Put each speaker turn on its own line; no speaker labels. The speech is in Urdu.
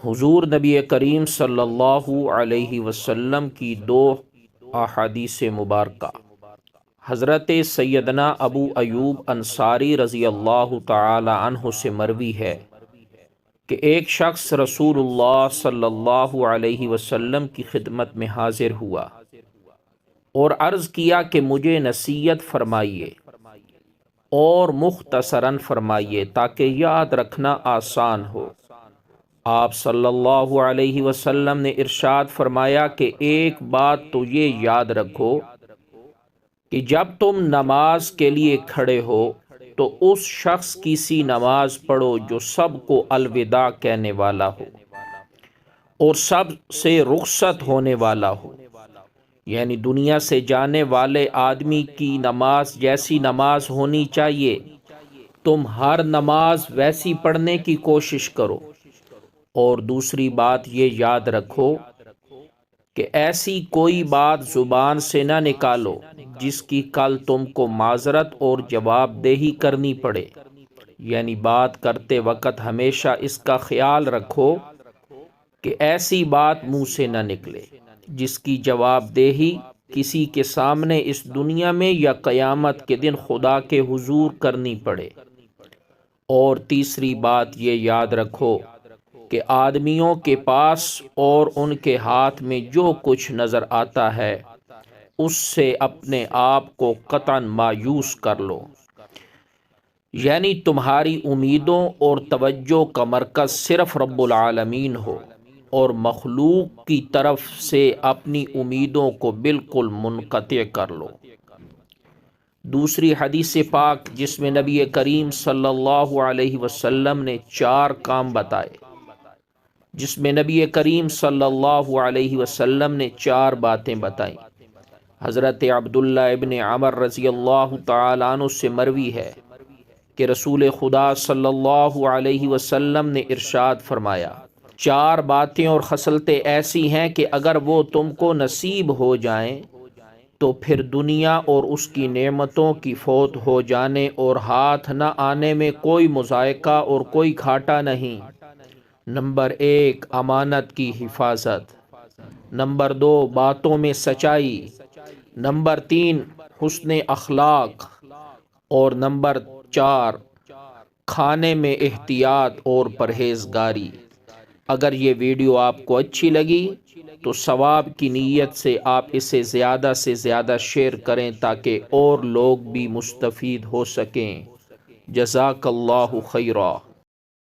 حضور نبی کریم صلی اللہ علیہ وسلم کی دو احادیث مبارکہ حضرت سیدنا ابو ایوب انصاری رضی اللہ تعالی عنہ سے مروی ہے کہ ایک شخص رسول اللہ صلی اللہ علیہ وسلم کی خدمت میں حاضر ہوا اور عرض کیا کہ مجھے نصیحت فرمائیے اور مختصراً فرمائیے تاکہ یاد رکھنا آسان ہو۔ آپ صلی اللہ علیہ وسلم نے ارشاد فرمایا کہ ایک بات تو یہ یاد رکھو کہ جب تم نماز کے لیے کھڑے ہو تو اس شخص کی سی نماز پڑھو جو سب کو الوداع کہنے والا ہو اور سب سے رخصت ہونے والا ہو، یعنی دنیا سے جانے والے آدمی کی نماز جیسی نماز ہونی چاہیے، تم ہر نماز ویسی پڑھنے کی کوشش کرو۔ اور دوسری بات یہ یاد رکھو کہ ایسی کوئی بات زبان سے نہ نکالو جس کی کل تم کو معذرت اور جواب دہی کرنی پڑے، یعنی بات کرتے وقت ہمیشہ اس کا خیال رکھو کہ ایسی بات منہ سے نہ نکلے جس کی جواب دہی کسی کے سامنے اس دنیا میں یا قیامت کے دن خدا کے حضور کرنی پڑے۔ اور تیسری بات یہ یاد رکھو کہ آدمیوں کے پاس اور ان کے ہاتھ میں جو کچھ نظر آتا ہے اس سے اپنے آپ کو قطعاً مایوس کر لو، یعنی تمہاری امیدوں اور توجہ کا مرکز صرف رب العالمین ہو اور مخلوق کی طرف سے اپنی امیدوں کو بالکل منقطع کر لو۔ دوسری حدیث پاک جس میں نبی کریم صلی اللہ علیہ وسلم نے چار کام بتائے، چار باتیں بتائیں۔ حضرت عبداللہ ابن عمر رضی اللہ تعالیٰ عنہ سے مروی ہے کہ رسول خدا صلی اللہ علیہ وسلم نے ارشاد فرمایا، چار باتیں اور خصلتیں ایسی ہیں کہ اگر وہ تم کو نصیب ہو جائیں تو پھر دنیا اور اس کی نعمتوں کی فوت ہو جانے اور ہاتھ نہ آنے میں کوئی مضائقہ اور کوئی گھاٹا نہیں۔ نمبر 1 امانت کی حفاظت، نمبر 2 باتوں میں سچائی، نمبر 3 حسن اخلاق، اور نمبر 4 کھانے میں احتیاط اور پرہیزگاری۔ اگر یہ ویڈیو آپ کو اچھی لگی تو ثواب کی نیت سے آپ اسے زیادہ سے زیادہ شیئر کریں تاکہ اور لوگ بھی مستفید ہو سکیں۔ جزاک اللہ خیرا۔